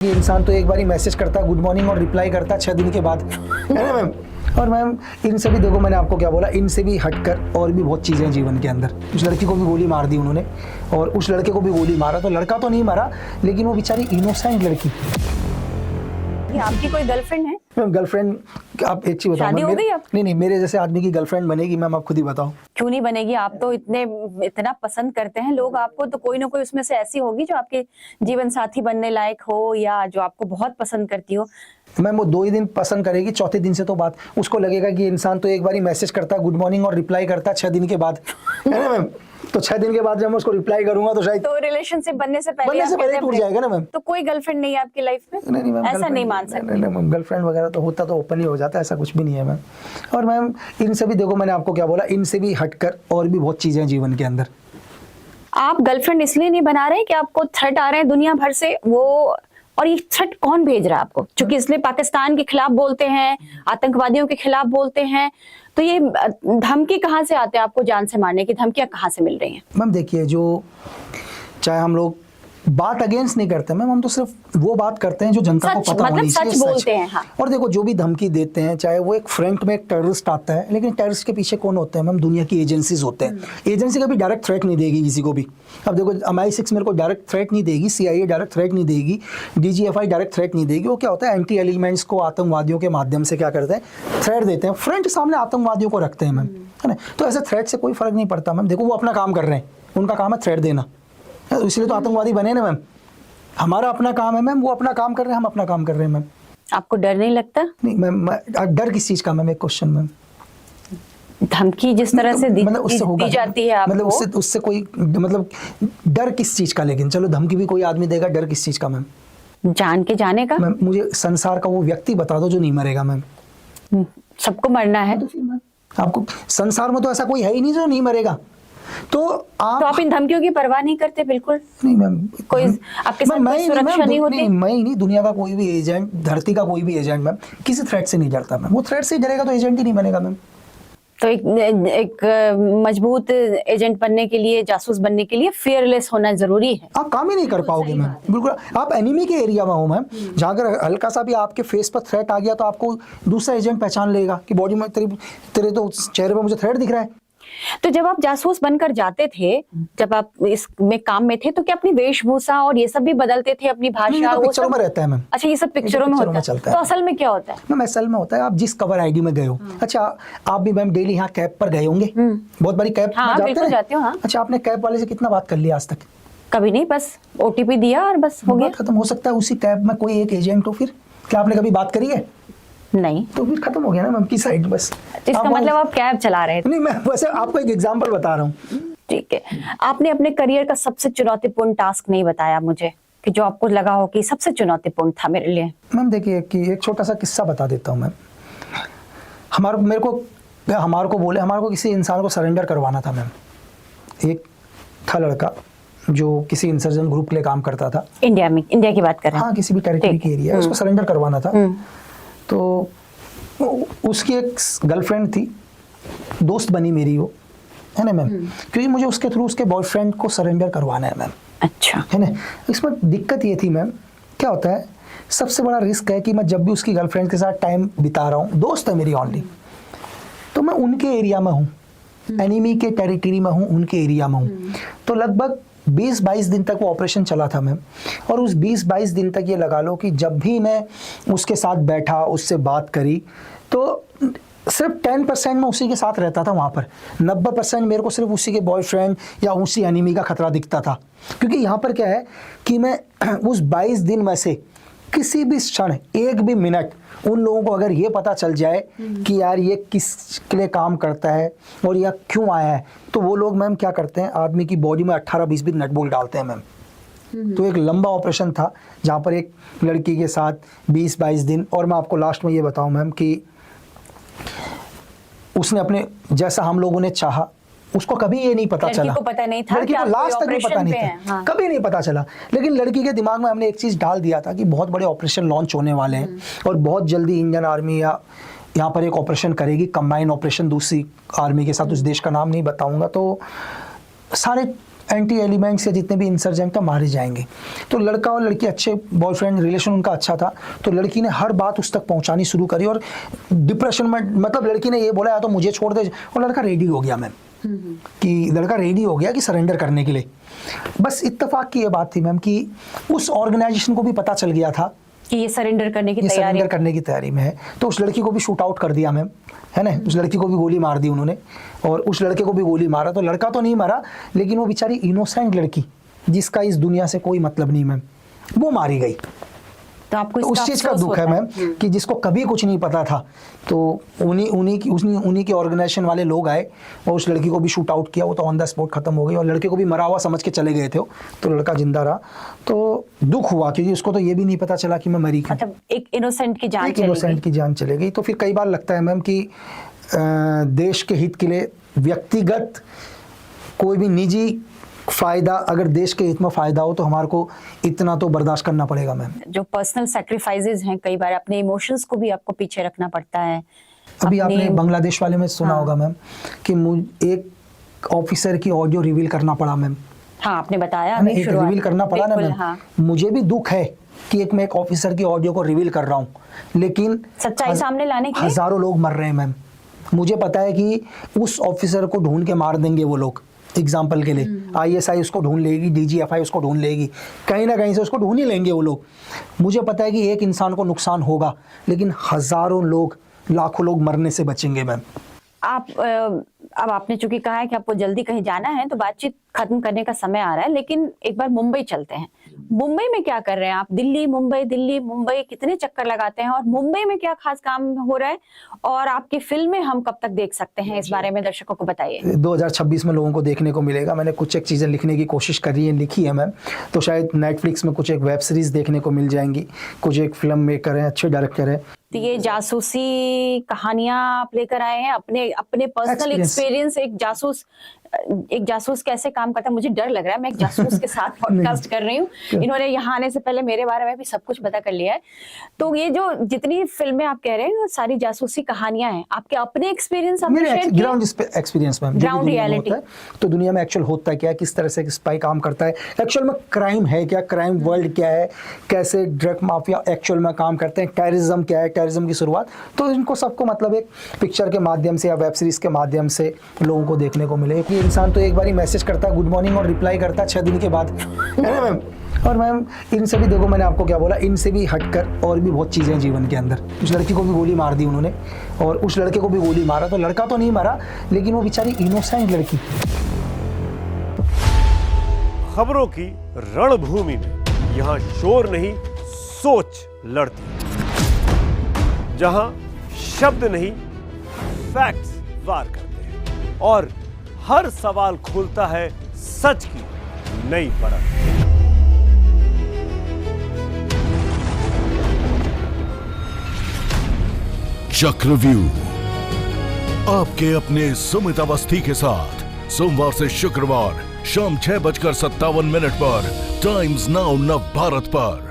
ये इंसान तो एक बार ही मैसेज करता है गुड मॉर्निंग और रिप्लाई करता है 6 दिन के बाद, है ना मैम। और मैम इनसे भी देखो, मैंने आपको क्या बोला, इनसे भी हटकर और भी बहुत चीज़ें हैं जीवन के अंदर। उस लड़की को भी गोली मार दी उन्होंने और उस लड़के को भी गोली मारा, तो लड़का तो नहीं मारा लेकिन वो बेचारी इनोसेंट लड़की। ये आपकी कोई गर्लफ्रेंड है? मैम गर्लफ्रेंड, आप एक चीज बताओ, शादी हो गई अब? नहीं, मेरे जैसे आदमी की गर्लफ्रेंड बनेगी मैम, आप खुद ही बताओ। क्यों नहीं बनेगी? आप तो इतना पसंद करते हैं लोग आपको, तो कोई ना कोई उसमें से ऐसी होगी जो आपके जीवन साथी बनने लायक हो या जो आपको बहुत पसंद करती हो। मैम वो 2 ही दिन पसंद करेगी, चौथे दिन से तो बात उसको लगेगा कि इंसान तो एक बार ही मैसेज करता है गुड मॉर्निंग और रिप्लाई करता है 6 दिन के बाद, है ना मैम। तो 6 दिन के बाद जब मैं उसको रिप्लाई करूंगा तो शायद तो रिलेशनशिप बनने से पहले टूट जाएगा ना मैम। तो कोई गर्लफ्रेंड नहीं है आपकी लाइफ में? नहीं मैम, ऐसा नहीं मान सकते। नहीं मैम, गर्लफ्रेंड वगैरह तो होता तो ओपन ही हो जाता है, ऐसा कुछ भी नहीं है मैम। और मैम इनसे भी देखो, मैंने आपको क्या बोला, इनसे भी हटकर और भी बहुत चीज़ें हैं जीवन के अंदर। आप गर्लफ्रेंड इसलिए नहीं बना रहे कि आपको थ्रेट आ रहे हैं दुनिया भर से, वो और ये थ्रेट कौन भेज रहा है आपको? क्योंकि इसलिए पाकिस्तान के खिलाफ बोलते हैं, आतंकवादियों के खिलाफ बोलते हैं, तो ये धमकी कहाँ से आते हैं? आपको जान से मारने की धमकियां कहाँ से मिल रही हैं? मैम देखिए, जो चाहे हम लोग बात अगेंस्ट नहीं करते मैम, हम तो सिर्फ वो बात करते हैं जो जनता को पता होनी चाहिए, सच बोलते हैं। हाँ। और देखो जो भी धमकी देते हैं, चाहे वो एक फ्रंट में एक टेररिस्ट आता है, लेकिन टेररिस्ट के पीछे कौन होते हैं मैम? दुनिया की एजेंसीज होते हैं। एजेंसी कभी डायरेक्ट थ्रेट नहीं देगी किसी को भी। अब देखो MI6 मेरे को डायरेक्ट थ्रेट नहीं देगी, CIA डायरेक्ट थ्रेट नहीं देगी, DGFI डायरेक्ट थ्रेट नहीं देगी। वो क्या होता है, एंटी एलिमेंट्स को आतंकवादियों के माध्यम से क्या करते हैं, थ्रेट देते हैं, फ्रंट सामने आतंकवादियों को रखते हैं मैम, है ना। तो ऐसे थ्रेट से कोई फर्क नहीं पड़ता मैम। देखो वो अपना काम कर रहे हैं, उनका काम है थ्रेट देना, इसलिए तो आतंकवादी बने ना मैम। हमारा अपना काम है मैम, वो अपना काम कर रहे हैं, हम अपना काम कर रहे हैं मैम। आपको डर नहीं लगता? नहीं मैम, डर किस चीज़ का मैम? एक क्वेश्चन मैम। धमकी जिस तरह से दी जाती है आपको, मतलब उससे कोई मतलब डर किस चीज़ का? लेकिन चलो धमकी भी कोई आदमी देगा, डर किस चीज़ का मैम? जान के जाने का। मैम मुझे संसार का वो व्यक्ति बता दो जो नहीं मरेगा मैम। सबको मरना है। आपको संसार में तो ऐसा कोई है ही नहीं जो नहीं मरेगा। तो आप इन धमकियों की परवाह नहीं करते? बिल्कुल नहीं मैम। कोई आपके साथ कोई सुरक्षा नहीं होती? मैं ही नहीं, दुनिया का कोई भी एजेंट, धरती का कोई भी एजेंट मैम किसी थ्रेट से नहीं डरता मैम। वो थ्रेट से डरेगा तो एजेंट ही नहीं बनेगा मैम। तो एक मजबूत एजेंट बनने के लिए, जासूस बनने के लिए फियरलेस होना जरूरी है। आप काम ही नहीं कर पाओगे मैम, बिल्कुल। आप एनिमी के एरिया में हो मैम, जहाँ अगर हल्का सा भी आपके फेस पर थ्रेट आ गया तो आपको दूसरा एजेंट पहचान लेगा कि बॉडी में तेरे तो चेहरे पे मुझे थ्रेट दिख रहा है। तो जब आप जासूस बनकर जाते थे, जब आप इसमें काम में थे, तो क्या अपनी वेशभूषा और ये सब भी बदलते थे, अपनी भाषा? वो पिक्चरों में रहता है मैम। अच्छा, ये सब पिक्चरों में होता है। तो असल में क्या होता है मैम? असल में होता है आप जिस कवर आईडी में गए हो। अच्छा, आप भी मैम डेली यहाँ कैब पर गए होंगे, बहुत बड़ी कैब जाते हो। अच्छा, आपने कैब वाले से कितना बात कर लिया आज तक? कभी नहीं, बस OTP दिया और बस हो गया, खत्म। हो सकता है उसी कैब में कोई एक एजेंट हो, फिर क्या आपने कभी बात करी है? नहीं। तो फिर खत्म हो गया ना मैम की साइड। बस इसका मतलब आप कैब चला रहे थे? नहीं, मैं वैसे आपको एक एग्जांपल बता रहा हूँ। ठीक है। आपने अपने करियर का सबसे चुनौतीपूर्ण टास्क नहीं बताया मुझे, कि जो आपको लगा हो कि सबसे चुनौतीपूर्ण था मेरे लिए। मैम देखिए कि एक छोटा सा किस्सा बता देता हूँ मैम। हमारे को किसी इंसान को सरेंडर करवाना था मैम। एक था लड़का जो किसी इंसर्जन ग्रुप के लिए काम करता था इंडिया में। इंडिया की बात कर रहे हैं? हाँ, किसी भी टेरिटरी के एरिया, उसको सरेंडर करवाना था। तो उसकी एक गर्लफ्रेंड थी, दोस्त बनी मेरी वो, है ना मैम। क्योंकि मुझे उसके थ्रू उसके बॉयफ्रेंड को सरेंडर करवाना है मैम। अच्छा, है ना। इसमें दिक्कत ये थी मैम, क्या होता है, सबसे बड़ा रिस्क है कि मैं जब भी उसकी गर्लफ्रेंड के साथ टाइम बिता रहा हूँ, दोस्त है मेरी ऑनली, तो मैं उनके एरिया में हूँ, एनिमी के टेरिटरी में हूँ, उनके एरिया में हूँ। तो लगभग 20-22 दिन तक वो ऑपरेशन चला था मैम। और उस 20-22 दिन तक ये लगा लो कि जब भी मैं उसके साथ बैठा, उससे बात करी, तो सिर्फ 10% में उसी के साथ रहता था वहाँ पर। 90% मेरे को सिर्फ उसी के बॉयफ्रेंड या उसी एनिमी का खतरा दिखता था। क्योंकि यहाँ पर क्या है कि मैं उस 22 दिन में से किसी भी क्षण, एक भी मिनट, उन लोगों को अगर ये पता चल जाए कि यार ये किस के लिए काम करता है और यह क्यों आया है, तो वो लोग मैम क्या करते हैं, आदमी की बॉडी में 18-20 भी नट बोल्ट डालते हैं मैम। तो एक लंबा ऑपरेशन था जहाँ पर एक लड़की के साथ 20-22 दिन। और मैं आपको लास्ट में ये बताऊँ मैम कि उसने अपने जैसा हम लोगों ने चाहा, उसको कभी ये नहीं पता चला, लड़की को पता नहीं था, लड़की को लास्ट तक भी पता नहीं था। हाँ। कभी नहीं पता चला। लेकिन लड़की के दिमाग में हमने एक चीज़ डाल दिया था कि बहुत बड़े ऑपरेशन लॉन्च होने वाले हैं और बहुत जल्दी इंडियन आर्मी या यहाँ पर एक ऑपरेशन करेगी, कंबाइन ऑपरेशन दूसरी आर्मी के साथ, उस देश का नाम नहीं बताऊंगा। तो सारे एंटी एलिमेंट्स या जितने भी इंसर्जेंट है मारे जाएंगे। तो लड़का और लड़की अच्छे बॉयफ्रेंड रिलेशन उनका अच्छा था, तो लड़की ने हर बात उस तक पहुंचानी शुरू करी और डिप्रेशन में, मतलब लड़की ने ये बोला या तो मुझे छोड़ दे, और लड़का रेडी हो गया मैम, कि लड़का रेडी हो गया कि सरेंडर करने के लिए। बस इत्तेफाक की ये बात थी मैम कि उस ऑर्गेनाइजेशन को भी पता चल गया था कि ये सरेंडर करने की तैयारी में है, तो उस लड़की को भी शूट आउट कर दिया मैम, है ना, उस लड़की को भी गोली मार दी उन्होंने, और उस लड़के को भी गोली मारा। तो लड़का तो नहीं मरा, लेकिन वो बेचारी इनोसेंट लड़की जिसका इस दुनिया से कोई मतलब नहीं मैम, वो मारी गई। तो आपको उस चीज का दुख है मैम कि जिसको कभी कुछ नहीं पता था, तो उन्हीं के ऑर्गेनाइजेशन वाले लोग आए और उस लड़की को भी शूट आउट किया। वो तो ऑन द स्पॉट खत्म हो गई और लड़के को भी मरा हुआ समझ के चले गए थे, तो लड़का जिंदा रहा। तो दुख हुआ क्योंकि उसको तो ये भी नहीं पता चला कि मैं मरी क्यों, मतलब एक इनोसेंट की जान चले गई। तो फिर कई बार लगता है मैम कि देश के हित के लिए व्यक्तिगत कोई भी निजी फायदा, अगर देश के हित में फायदा हो तो हमारे को इतना तो बर्दाश्त करना पड़ेगा मैम। जो पर्सनल सैक्रिफाइसेस हैं, कई बार अपने इमोशंस को भी आपको पीछे रखना पड़ता है। अभी आपने बांग्लादेश वाले में सुना होगा मैम कि एक ऑफिसर की ऑडियो रिवील करना पड़ा मैम। हाँ, आपने बताया अभी रिवील करना पड़ा ना मैम। हाँ। मुझे भी दुख है कि मैं एक ऑफिसर की ऑडियो को रिवील कर रहा हूँ, लेकिन सच्चाई सामने लाने के लिए हजारों लोग मर रहे हैं मैम। मुझे पता है कि उस ऑफिसर को ढूंढ के मार देंगे वो लोग। एग्जाम्पल के लिए ISI उसको ढूंढ लेगी, DGFI उसको ढूंढ लेगी, कहीं ना कहीं से उसको ढूंढ ही लेंगे वो लोग। मुझे पता है कि एक इंसान को नुकसान होगा, लेकिन हजारों लोग, लाखों लोग मरने से बचेंगे मैम। अब आपने चूंकि कहा है कि आपको जल्दी कहीं जाना है, तो बातचीत खत्म करने का समय आ रहा है, लेकिन एक बार मुंबई चलते हैं। मुंबई में क्या कर रहे हैं आप? दिल्ली मुंबई कितने चक्कर लगाते हैं, और मुंबई में क्या खास काम हो रहा है, और आपकी फिल्में हम कब तक देख सकते हैं, इस बारे में दर्शकों को बताइए। 2026 में लोगों को देखने को मिलेगा। मैंने कुछ एक चीज़ें लिखने की कोशिश करी है, लिखी है मैम, तो शायद नेटफ्लिक्स में कुछ एक वेब सीरीज देखने को मिल जाएंगी। कुछ एक फिल्म मेकर हैं, अच्छे डायरेक्टर हैं। तो ये जासूसी कहानियां आप लेकर आए हैं, अपने पर्सनल एक्सपीरियंस। एक जासूस कैसे काम करता है, मुझे डर लग रहा है। मैं एक जासूस के साथ पॉडकास्ट कर रही हूँ, इन्होंने यहाँ आने से पहले मेरे बारे में भी सब कुछ पता कर लिया है। तो ये जो जितनी फिल्में आप कह रहे हैं, वो सारी जासूसी कहानियां हैं, आपके अपने experience? Ground experience ma'am, ground reality. तो दुनिया में एक्चुअल होता है क्या, किस तरह से स्पाई काम करता है, एक्चुअल में क्राइम है क्या, क्राइम वर्ल्ड क्या है, कैसे ड्रग माफिया एक्चुअल में काम करते हैं, टेररिज्म क्या है, टेररिज्म की शुरुआत। तो इनको सबको मतलब एक पिक्चर के माध्यम से या वेब सीरीज के माध्यम से लोगों को देखने को मिले। कि इंसान तो एक बार ही मैसेज करता है गुड मॉर्निंग और रिप्लाई करता है 6 दिन के बाद, है ना मैम। और मैम इनसे भी देखो, मैंने आपको क्या बोला, इनसे भी हटकर और भी बहुत चीज़ें हैं जीवन के अंदर। उस लड़की को भी गोली मार दी उन्होंने, और उस लड़के को भी गोली मारा। तो लड़का तो नहीं मरा, लेकिन वो बेचारी इनोसेंट लड़की। खबरों की रणभूमि में यहाँ शोर नहीं, सोच लड़ती है। जहां शब्द नहीं, फैक्ट्स वार करते हैं, और हर सवाल खोलता है सच की नई परत। चक्रव्यूह आपके अपने सुमित अवस्थी के साथ सोमवार से शुक्रवार शाम 6:57 पर टाइम्स नाउ नव भारत पर।